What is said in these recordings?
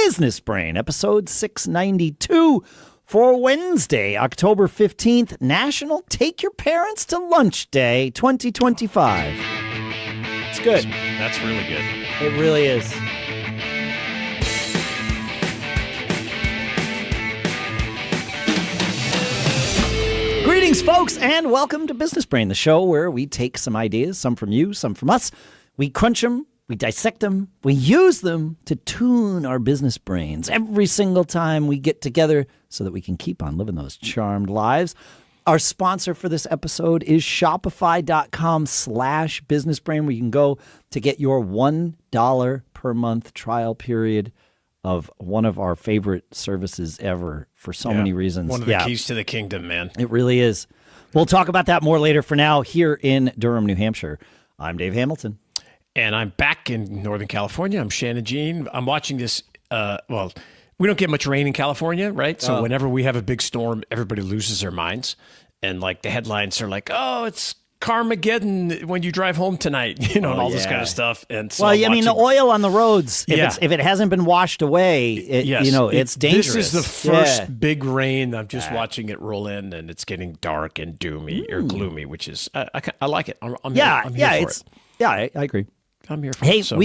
Business Brain, episode 692 for Wednesday, October 15th, National Take Your Parents to Lunch Day 2025. It's good. That's really good. It really is. Greetings, folks, and welcome to Business Brain, the show where we take some ideas, some from you, some from us. We crunch them, we dissect them, we use them to tune our business brains every single time we get together so that we can keep on living those charmed lives. Our sponsor for this episode is Shopify.com/businessbrain, where you can go to get your $1 per month trial period of one of our favorite services ever for so many reasons. One of the keys to the kingdom, man. It really is. We'll talk about that more later. For now, here in Durham, New Hampshire, I'm Dave Hamilton. And I'm back in Northern California. I'm Shannon Jean. I'm watching this. Well, we don't get much rain in California, right? So whenever we have a big storm, everybody loses their minds. And like the headlines are like, oh, it's Carmageddon when you drive home tonight, and all this kind of stuff. And so well, I mean, the oil on the roads, if it hasn't been washed away, it's dangerous. This is the first big rain. I'm just watching it roll in, and it's getting dark and doomy or gloomy, which is, I like it. I'm here for it. Yeah, I agree. I'm here for it. Hey, so.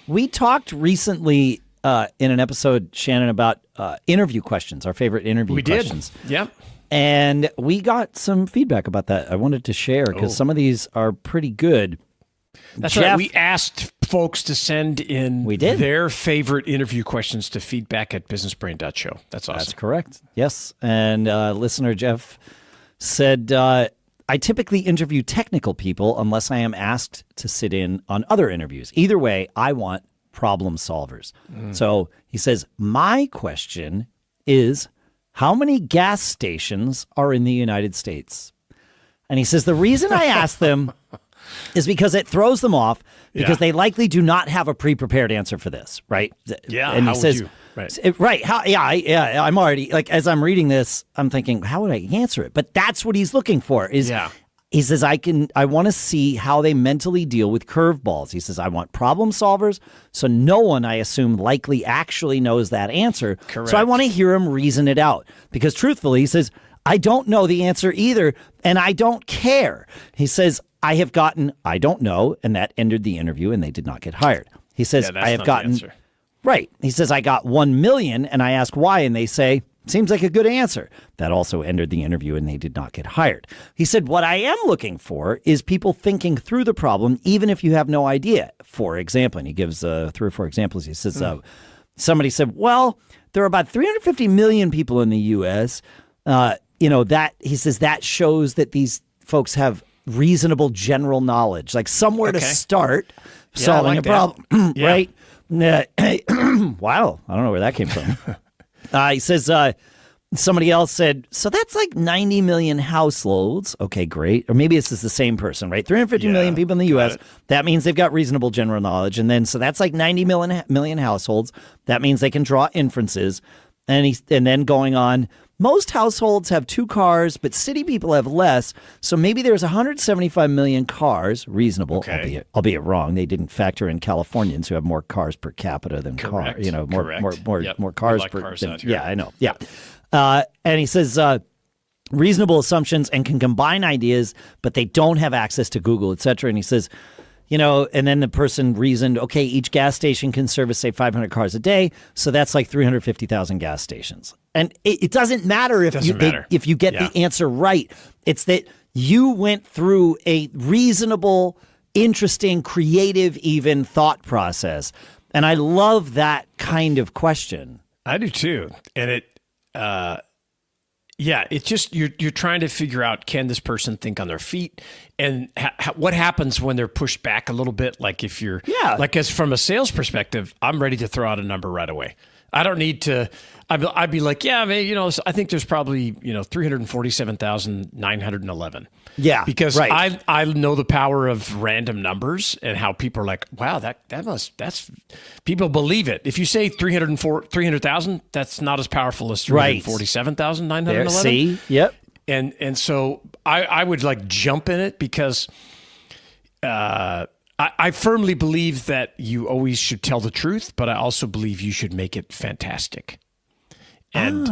we talked recently in an episode, Shannon, about interview questions, our favorite interview questions. We did. Yep. And we got some feedback about that. I wanted to share because some of these are pretty good. That's right. We asked folks to send in their favorite interview questions to feedback@businessbrain.show. That's awesome. That's correct. Yes. And listener Jeff said, I typically interview technical people unless I am asked to sit in on other interviews. Either way, I want problem solvers. So he says, my question is, how many gas stations are in the United States? And he says, the reason I ask them is because it throws them off because they likely do not have a pre-prepared answer for this, right? Yeah, and how he says, would you? Right. I'm already, like, as I'm reading this, I'm thinking, how would I answer it? But that's what he's looking for is he says, I want to see how they mentally deal with curveballs. He says, I want problem solvers. So no one, I assume, likely actually knows that answer. Correct. So I want to hear him reason it out. Because truthfully, he says, I don't know the answer either, and I don't care. He says, I have gotten, I don't know, and that ended the interview, and they did not get hired. He says, I have gotten, right. He says, I got 1 million, and I ask why, and they say, seems like a good answer. That also ended the interview, and they did not get hired. He said, what I am looking for is people thinking through the problem, even if you have no idea. For example, and he gives 3 or 4 examples. He says, somebody said, well, there are about 350 million people in the U.S. That he says that shows that these folks have reasonable general knowledge, like somewhere to start solving a problem, right? Wow, I don't know where that came from. He says, somebody else said, so that's like 90 million households. Okay, great. Or maybe this is the same person, right? 350 million people in the U.S. That means they've got reasonable general knowledge. And then, so that's like 90 million households. That means they can draw inferences. And then going on, most households have 2 cars, but city people have less. So maybe there's 175 million cars, reasonable, albeit wrong. They didn't factor in Californians who have more cars per capita than cars. More cars per. Cars out here. Yeah, I know. Yeah, and he says reasonable assumptions and can combine ideas, but they don't have access to Google, etc. And he says, and then the person reasoned, okay, each gas station can service, say, 500 cars a day. So that's like 350,000 gas stations. And it doesn't matter if you get the answer right. It's that you went through a reasonable, interesting, creative, even thought process. And I love that kind of question. I do too. And it's just you're trying to figure out, can this person think on their feet, and what happens when they're pushed back a little bit? Like if you're like, as from a sales perspective, I'm ready to throw out a number right away. I don't need to. I'd be like, I think there's probably 347,911. Yeah, because I know the power of random numbers and how people are like, wow, that's people believe it. If you say 300,000, that's not as powerful as 347,911. See, yep. And so I would like jump in it because I firmly believe that you always should tell the truth, but I also believe you should make it fantastic. And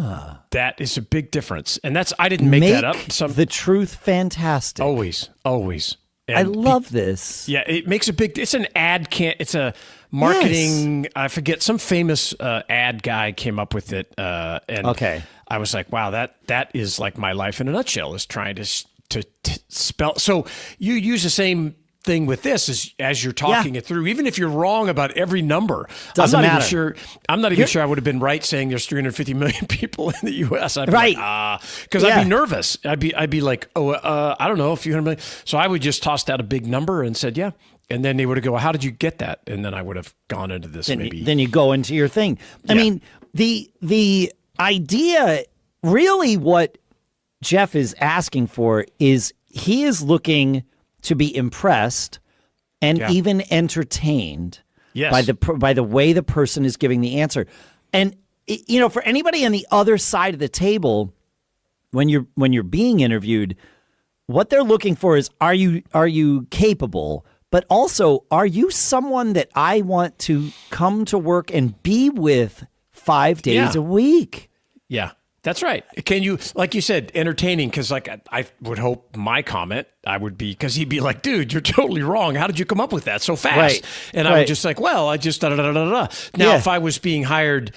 that is a big difference. And I didn't make that up. The truth fantastic. Always. And I love this. Yeah, it makes it's an it's a marketing, I forget, some famous ad guy came up with it. And I was like, wow, that is like my life in a nutshell, is trying to spell. So you use the same thing with this as you're talking it through, even if you're wrong about every number. Doesn't matter. I'm not even sure I would have been right saying there's 350 million people in the U.S. I'd be right. Because I'd be nervous. I'd be like, I don't know, a few hundred million. So I would just tossed out a big number and said, yeah. And then they would go, well, how did you get that? And then I would have gone into this maybe. Then you go into your thing. I mean, the idea, really what Jeff is asking for is he is looking to be impressed and even entertained by the way the person is giving the answer. And for anybody on the other side of the table, when you're being interviewed, what they're looking for is, are you capable, but also, are you someone that I want to come to work and be with 5 days a week? Yeah. That's right. Can you, like you said, entertaining? Because I would hope my comment, I would be, because he'd be like, dude, you're totally wrong. How did you come up with that so fast? Right. And I would just like, well, I just da-da-da-da-da. Now, if I was being hired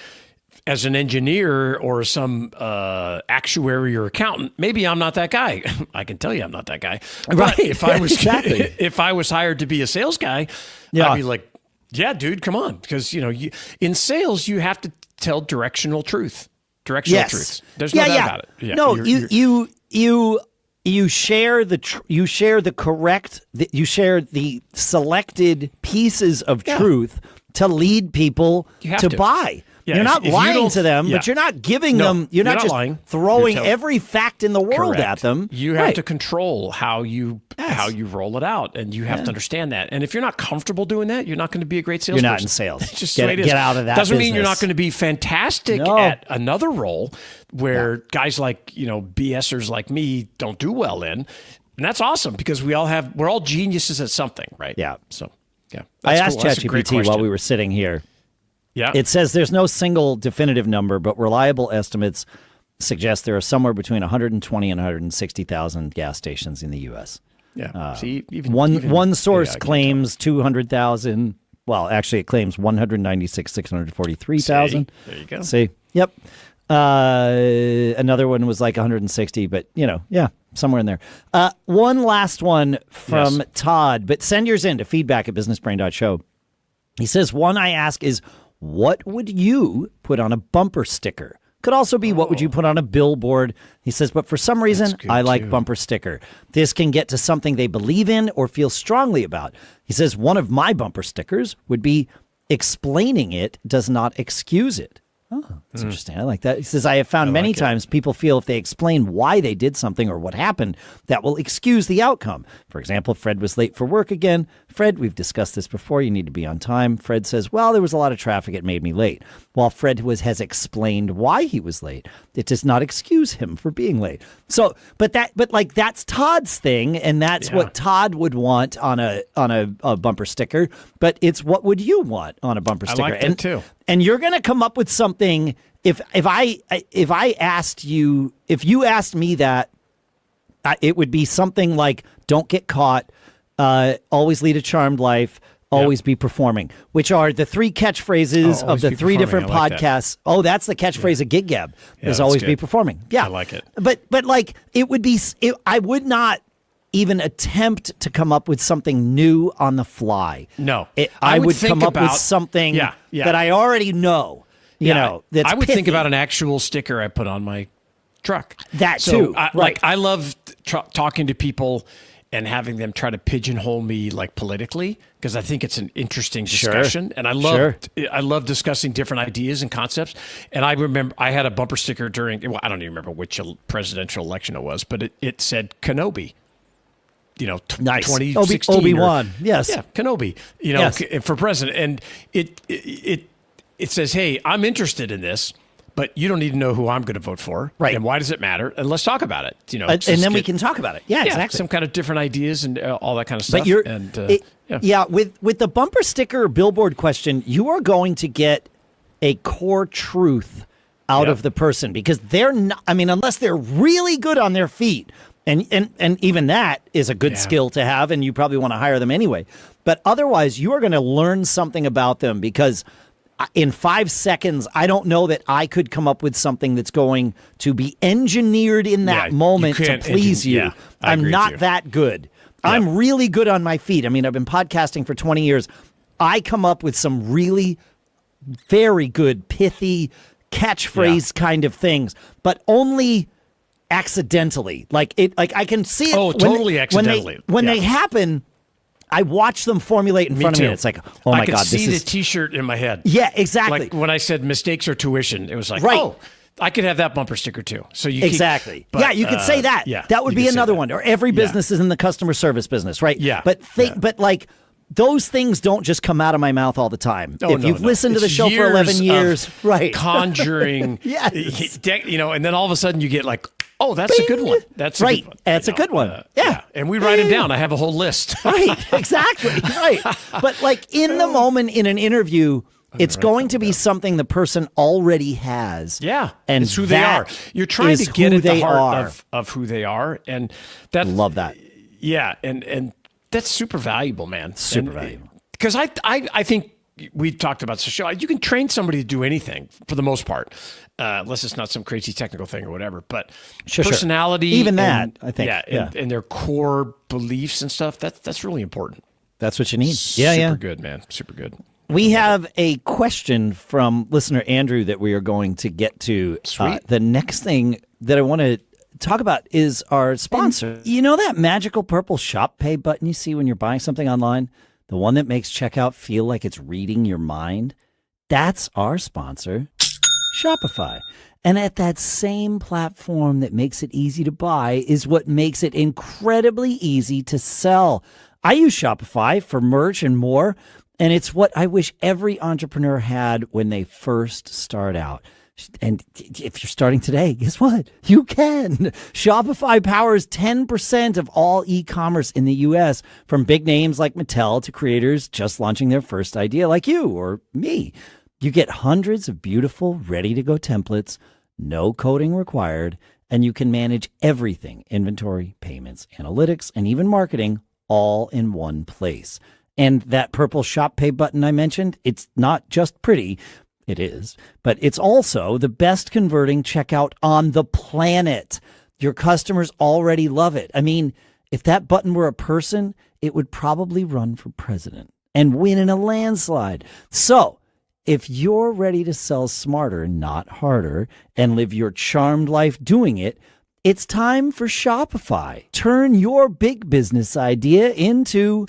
as an engineer or some actuary or accountant, maybe I'm not that guy. I can tell you I'm not that guy. Right. But if I was if I was hired to be a sales guy, I'd be like, yeah, dude, come on. Because, in sales, you have to tell directional truth. Truths. There's no doubt about it. Yeah, no, you share the selected pieces of truth to lead people to buy. Yeah, you're not lying to them, but you're not giving them. You're not just lying. Throwing every fact in the world at them. You have to control how you roll it out, and you have to understand that. And if you're not comfortable doing that, you're not going to be a great salesperson. You're not in sales. It's just get out of that. Doesn't business. mean you're not going to be fantastic at another role where guys like BSers like me don't do well in, and that's awesome because we're all geniuses at something, right? Yeah. So yeah, I asked ChatGPT while we were sitting here. Yeah. It says there's no single definitive number, but reliable estimates suggest there are somewhere between 120 and 160,000 gas stations in the U.S. Yeah. See, one source claims 200,000. Well, actually, it claims 196,643,000. There you go. See, yep. Another one was like 160, but somewhere in there. One last one from Todd, but send yours in to feedback@businessbrain.show. He says, one I ask is, what would you put on a bumper sticker? Could also be, what would you put on a billboard? He says, but for some reason, I like bumper sticker. This can get to something they believe in or feel strongly about. He says, one of my bumper stickers would be, explaining it does not excuse it. Oh, that's interesting. I like that. He says, I have found many times people feel if they explain why they did something or what happened, that will excuse the outcome. For example, Fred was late for work again. Fred, we've discussed this before. You need to be on time. Fred says, well, there was a lot of traffic. It made me late. While Fred has explained why he was late, it does not excuse him for being late. So, but that's Todd's thing. And that's what Todd would want on a bumper sticker. But it's, what would you want on a bumper sticker? I like that too. And you're going to come up with something. If you asked me that, it would be something like, don't get caught, always lead a charmed life, always be performing, which are the three catchphrases of the three different podcasts. That. Oh, that's the catchphrase of Gig Gab, is always be performing. Yeah. I like it. But like, it would be, I would not even attempt to come up with something new on the fly. No. I would come up with something that I already know. That's I would pithy. think about an actual sticker I put on my truck. That too. I love talking to people and having them try to pigeonhole me like politically, because I think it's an interesting discussion. And I love discussing different ideas and concepts. And I remember I had a bumper sticker during, I don't even remember which presidential election it was, but it said Kenobi. Nice. 2016. Obi-Wan. Yes. Yeah, Kenobi, for president. And it says, hey, I'm interested in this, but you don't need to know who I'm going to vote for. Right. And why does it matter? And let's talk about it. And then we can talk about it. Yeah, exactly. Some kind of different ideas and all that kind of stuff. But with the bumper sticker or billboard question, you are going to get a core truth out of the person, because they're not, I mean, unless they're really good on their feet, and even that is a good skill to have, and you probably want to hire them anyway. But otherwise, you are going to learn something about them, because in 5 seconds, I don't know that I could come up with something that's going to be engineered in that moment to please you. I'm not that good. I'm really good on my feet. I mean, I've been podcasting for 20 years. I come up with some really very good, pithy catchphrase kind of things, but only accidentally. Like I can see it. Oh, totally accidentally. When they happen, I watch them formulate in front of me. And it's like, oh my God, this is... I could see the T-shirt in my head. Yeah, exactly. Like when I said mistakes are tuition, it was like, oh, I could have that bumper sticker too. So you exactly. You could say that. Yeah, that would be another one. Or every business is in the customer service business, right? Yeah. But like, those things don't just come out of my mouth all the time. If you've listened to the show for 11 years, conjuring, and then all of a sudden you get like, oh, that's a good one. That's a good one. That's a good one. And we write them down. I have a whole list. Right, exactly. Right. But like in the moment in an interview, it's going to be something the person already has. Yeah. And it's who they are. You're trying to get at the heart of who they are. And that, love that. Yeah. And that's super valuable, man. Super valuable. Because I think we talked about the show. You can train somebody to do anything for the most part, unless it's not some crazy technical thing or whatever. But personality, even that, I think, and their core beliefs and stuff. That's really important. That's what you need. Super good, man. Super good. We have a question from listener Andrew that we are going to get to. Sweet. The next thing that I want to talk about is our sponsor. You know that magical purple shop pay button you see when you're buying something online? The one that makes checkout feel like it's reading your mind? That's our sponsor, Shopify. And at that same platform that makes it easy to buy is what makes it incredibly easy to sell. I use Shopify for merch and more, and it's what I wish every entrepreneur had when they first start out. And if you're starting today, guess what? You can. Shopify powers 10% of all e-commerce in the U.S., from big names like Mattel to creators just launching their first idea like you or me. You get hundreds of beautiful, ready-to-go templates, no coding required, and you can manage everything: inventory, payments, analytics, and even marketing, all in one place. And that purple shop pay button I mentioned, it's not just pretty. It is, but it's also the best converting checkout on the planet. Your customers already love it. I mean, if that button were a person, it would probably run for president and win in a landslide. So if you're ready to sell smarter, not harder, and live your charmed life doing it, it's time for Shopify. Turn your big business idea into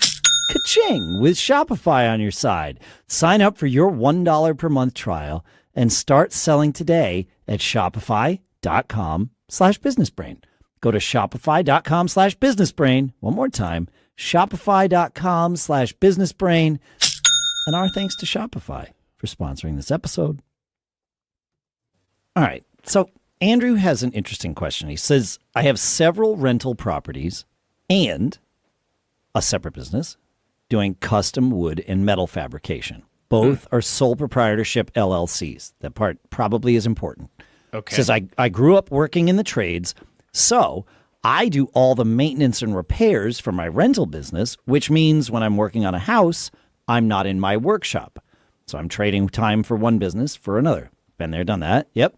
ka-ching with Shopify on your side. Sign up for your $1 per month trial and start selling today at shopify.com/businessbrain. Go to shopify.com/businessbrain. One more time, shopify.com/businessbrain. And our thanks to Shopify for sponsoring this episode. All right. So Andrew has an interesting question. He says, I have several rental properties and a separate business doing custom wood and metal fabrication. Both are sole proprietorship LLCs. That part probably is important. Okay. Says, I grew up working in the trades, so I do all the maintenance and repairs for my rental business, which means when I'm working on a house, I'm not in my workshop. So I'm trading time for one business for another. Been there, done that. Yep.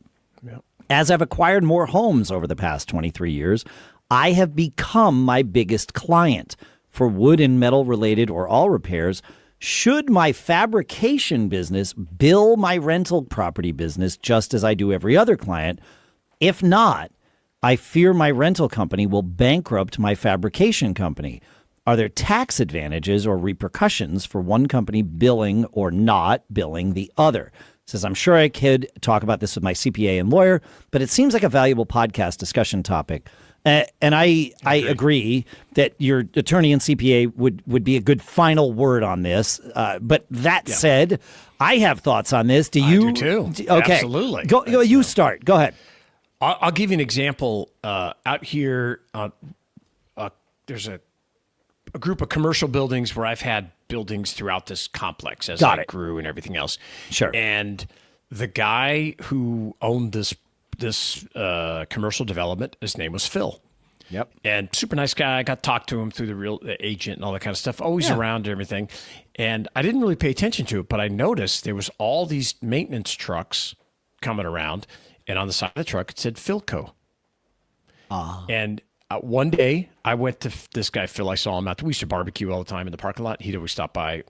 As I've acquired more homes over the past 23 years, I have become my biggest client for wood and metal related or all repairs. Should my fabrication business bill my rental property business just as I do every other client? If not, I fear my rental company will bankrupt my fabrication company. Are there tax advantages or repercussions for one company billing or not billing the other? Says, I'm sure I could talk about this with my CPA and lawyer, but it seems like a valuable podcast discussion topic. And I agree that your attorney and CPA would be a good final word on this. But that said, I have thoughts on this. Do you? I do too. Okay. Absolutely. Go, you start. Go ahead. I'll give you an example. Out here, there's a group of commercial buildings where I've had buildings throughout this complex as I grew and everything else. Sure. And the guy who owned this commercial development, his name was Phil. Yep. And super nice guy. I got to talk to him through the real agent and all that kind of stuff. Always around and everything. And I didn't really pay attention to it, but I noticed there was all these maintenance trucks coming around, and on the side of the truck it said Philco. And one day I went to this guy Phil. I saw him out. We used to barbecue all the time in the parking lot. He'd always stop by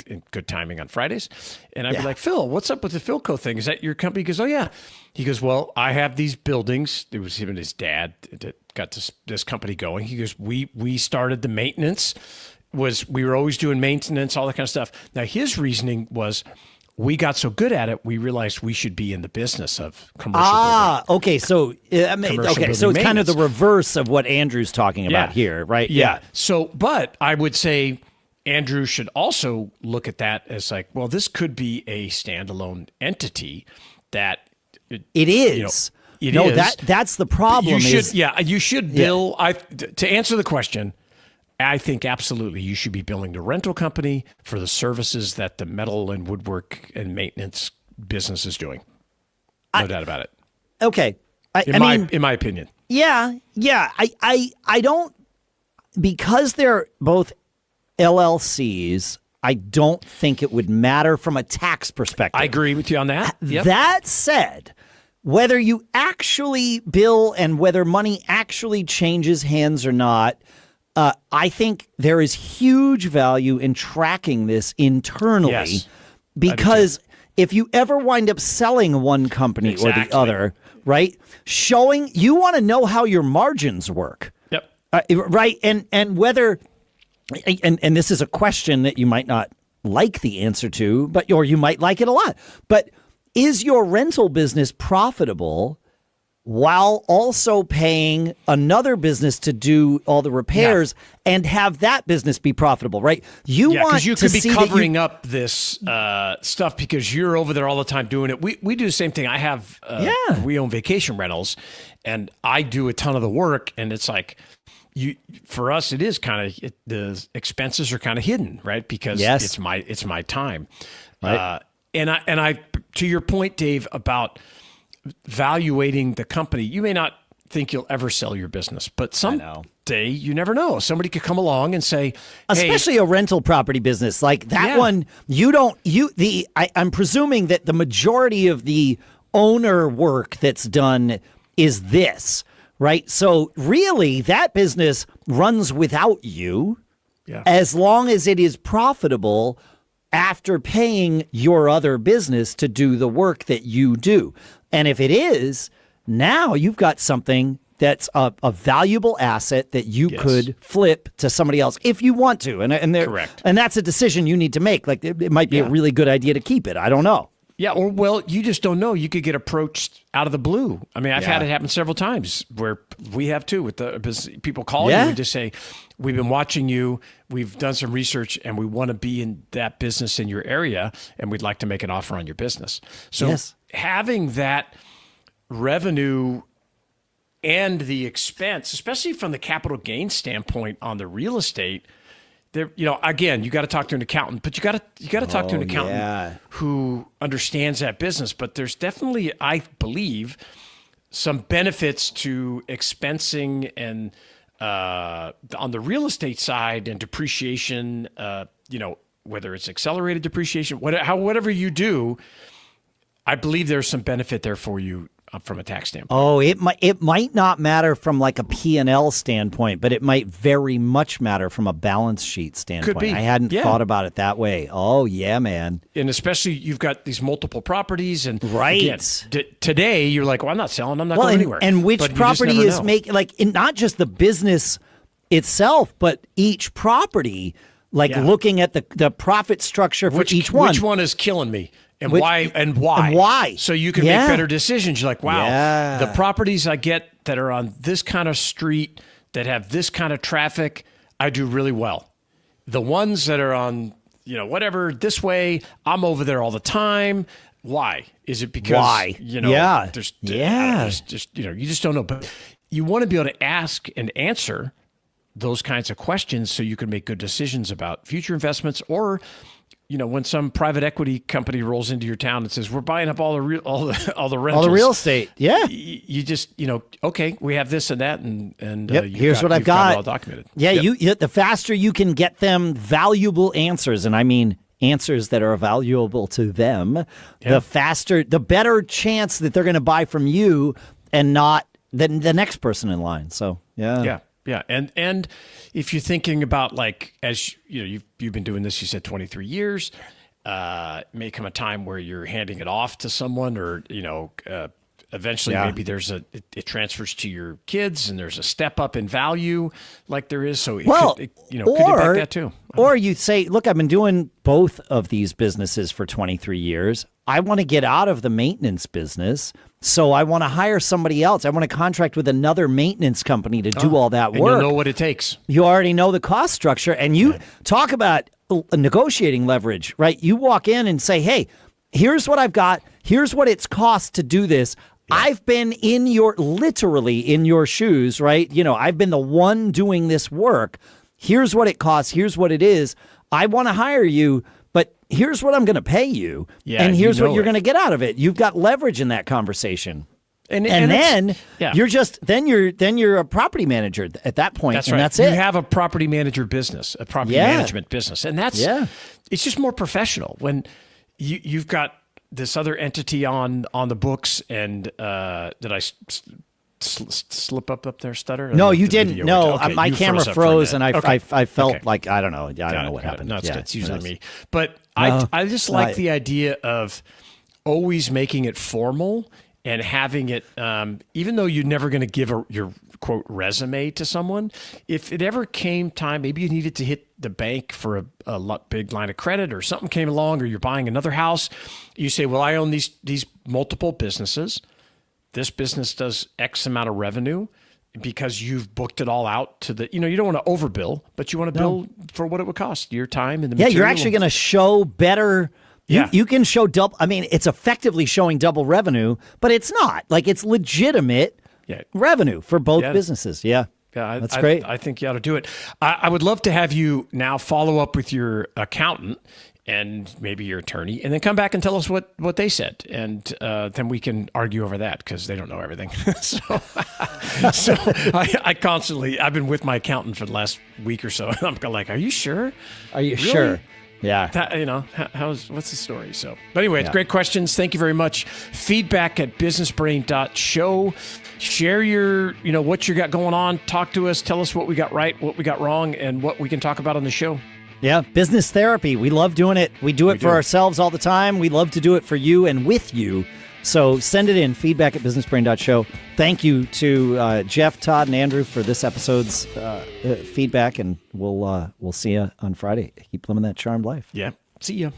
in good timing on Fridays. And I'd be like, Phil, what's up with the Philco thing? Is that your company? He goes, oh, yeah. He goes, well, I have these buildings. It was him and his dad that got this company going. He goes, we started the maintenance. We were always doing maintenance, all that kind of stuff. Now, his reasoning was we got so good at it, we realized we should be in the business of commercial building. Okay. So, so it's kind of the reverse of what Andrew's talking about here, right? Yeah. So, but I would say Andrew should also look at that as like, well, this could be a standalone entity that it is. That's the problem. You should bill. To answer the question, I think absolutely you should be billing the rental company for the services that the metal and woodwork and maintenance business is doing. No doubt about it. Okay. In my opinion. Yeah. I don't, because they're both LLCs, I don't think it would matter from a tax perspective. I agree with you on that. Yep. That said, whether you actually bill and whether money actually changes hands or not, I think there is huge value in tracking this internally, because if you ever wind up selling one company or the other, right, you want to know how your margins work. Yep. Right. And whether, and this is a question that you might not like the answer to, or you might like it a lot, but is your rental business profitable while also paying another business to do all the repairs and have that business be profitable, right? Because you could be covering up this stuff because you're over there all the time doing it. We do the same thing. I have, we own vacation rentals, and I do a ton of the work, and it's like, for us, it is kind of, the expenses are kind of hidden, right? Because it's my time. Right. And I, to your point, Dave, about valuating the company, you may not think you'll ever sell your business, but someday you never know. Somebody could come along and say, especially a rental property business like that one, I'm presuming that the majority of the owner work that's done is this, right? So really that business runs without you as long as it is profitable after paying your other business to do the work that you do. And if it is, now you've got something that's a valuable asset that you could flip to somebody else if you want to. Correct. And that's a decision you need to make. Like it might be a really good idea to keep it. I don't know. Yeah, well, you just don't know. You could get approached out of the blue. I mean, I've had it happen several times where we have too with the business. People call you and just say, we've been watching you, we've done some research, and we want to be in that business in your area, and we'd like to make an offer on your business. So having that revenue and the expense, especially from the capital gain standpoint on the real estate, there, again, you got to talk to an accountant, but you got to talk to an accountant who understands that business. But there's definitely, I believe, some benefits to expensing and on the real estate side and depreciation. Whether it's accelerated depreciation, whatever you do, I believe there's some benefit there for you from a tax standpoint. Oh, it might not matter from like a P&L standpoint, but it might very much matter from a balance sheet standpoint. Could be. I hadn't thought about it that way. Oh, yeah, man. And especially you've got these multiple properties, and again, today you're like, well, I'm not selling, I'm not going anywhere. And which property is making, not just the business itself, but each property, looking at the profit structure for each one. Which one is killing me? And why? And why? So you can make better decisions. You're like, wow, the properties I get that are on this kind of street that have this kind of traffic, I do really well. The ones that are on, whatever this way, I'm over there all the time. Why? Is it because there's just you just don't know. But you want to be able to ask and answer those kinds of questions so you can make good decisions about future investments, or when some private equity company rolls into your town and says, we're buying up all the rentals. All the real estate. Yeah. You just, okay, we have this and that. And here's what I've got. It all documented. Yeah. The faster you can get them valuable answers, and I mean answers that are valuable to them, the better chance that they're going to buy from you and not the next person in line. So, yeah. Yeah, and if you're thinking about, like, as you've been doing this, you said 23 years, may come a time where you're handing it off to someone, or eventually maybe it transfers to your kids, and there's a step up in value, like there is. So could impact that too. Or you say, look, I've been doing both of these businesses for 23 years. I want to get out of the maintenance business, so I want to hire somebody else. I want to contract with another maintenance company to do all that work. And you know what it takes. You already know the cost structure, and you talk about negotiating leverage, right? You walk in and say, hey, here's what I've got. Here's what it's cost to do this. Yeah. I've been literally in your shoes, right? I've been the one doing this work. Here's what it costs. Here's what it is. I want to hire you, but here's what I'm going to pay you. Yeah, and here's what you're going to get out of it. You've got leverage in that conversation. And then you're a property manager at that point. That's right. That's it. You have a property manager business, a property management business. And it's just more professional when you've got this other entity on the books. And did I slip up there, stutter? No, you didn't. No, okay, my camera froze, and I felt like, I don't know. I don't know what happened. No, it's usually me. But I just like the idea of always making it formal and having it, even though you're never going to give your quote resume to someone, if it ever came time, maybe you needed to hit the bank for a big line of credit, or something came along, or you're buying another house, you say, well, I own these multiple businesses. This business does X amount of revenue, because you've booked it all out to the, you don't want to overbill, but you want to bill for what it would cost, your time and the material. Yeah, you're actually going to show better. You can show double. I mean, it's effectively showing double revenue, but it's not. Like, it's legitimate revenue for both businesses. Yeah. Yeah, that's great. I think you ought to do it. I would love to have you now follow up with your accountant and maybe your attorney, and then come back and tell us what they said. And then we can argue over that, because they don't know everything. so I've been with my accountant for the last week or so, and I'm like, are you sure? Are you really? Sure? Yeah. What's the story? So, but anyway, it's great questions. Thank you very much. Feedback at businessbrain.show. Share your, what you got going on. Talk to us. Tell us what we got right, what we got wrong, and what we can talk about on the show. Yeah, business therapy. We love doing it. We do it for ourselves all the time. We love to do it for you and with you. So send it in, feedback at businessbrain.show. Thank you to Jeff, Todd, and Andrew for this episode's feedback, and we'll see you on Friday. Keep living that charmed life. Yeah. See ya.